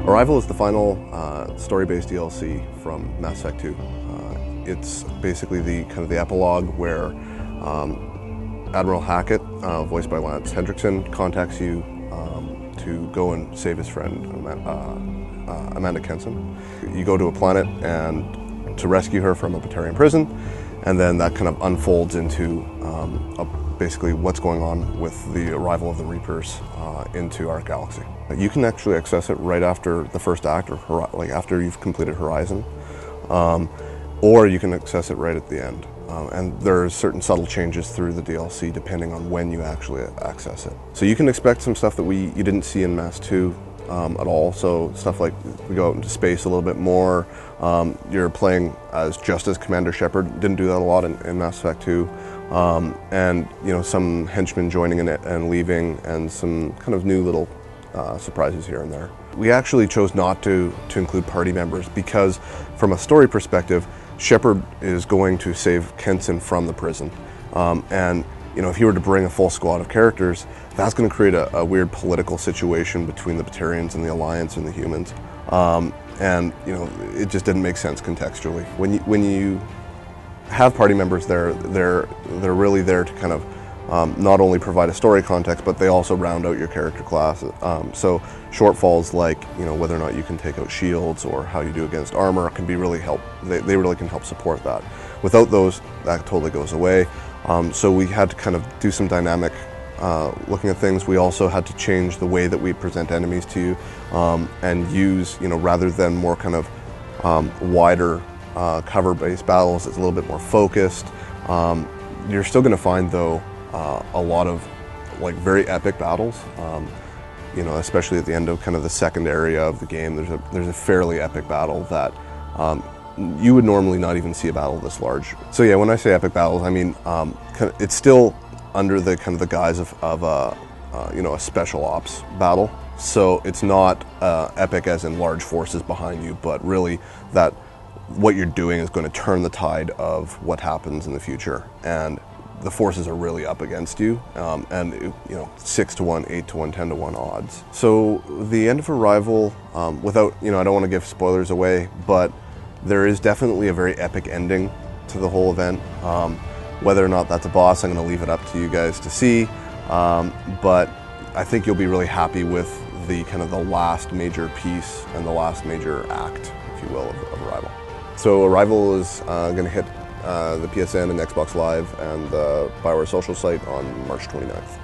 Arrival is the final story-based DLC from Mass Effect 2. It's basically the epilogue where Admiral Hackett, voiced by Lance Hendrickson, contacts you to go and save his friend Amanda Kenson. You go to a planet and to rescue her from a Batarian prison, and then that kind of unfolds into basically what's going on with the arrival of the Reapers into our galaxy. You can actually access it right after the first act, or like after you've completed Horizon, or you can access it right at the end. And there's certain subtle changes through the DLC depending on when you actually access it. So you can expect some stuff that you didn't see in Mass 2 at all. So stuff like we go out into space a little bit more. You're playing just as Commander Shepard. Didn't do that a lot in Mass Effect 2. And some henchmen joining in it and leaving, and some kind of new little surprises here and there. We actually chose not to include party members because, from a story perspective, Shepard is going to save Kenson from the prison, and if you were to bring a full squad of characters, that's going to create a weird political situation between the Batarians and the Alliance and the humans, and it just didn't make sense contextually. When you have party members, they're really there to kind of not only provide a story context, but they also round out your character class. So shortfalls like whether or not you can take out shields or how you do against armor can be really they really can help support that. Without those, that totally goes away. So we had to kind of do some dynamic looking at things. We also had to change the way that we present enemies to you, and use rather than more kind of wider cover-based battles, it's a little bit more focused. You're still going to find though a lot of very epic battles, especially at the end of kind of the second area of the game. There's a fairly epic battle that you would normally not even see a battle this large. So yeah, when I say epic battles, I mean it's still under the kind of the guise of a special ops battle. So it's not epic as in large forces behind you, but really that what you're doing is going to turn the tide of what happens in the future, and the forces are really up against you, and 6 to 1, 8 to 1, 10 to 1 odds. So the end of Arrival, without I don't want to give spoilers away, but there is definitely a very epic ending to the whole event. Whether or not that's a boss, I'm going to leave it up to you guys to see. But I think you'll be really happy with the kind of the last major piece and the last major act, if you will, of Arrival. So Arrival is going to hit the PSN and Xbox Live and the BioWare social site on March 29th.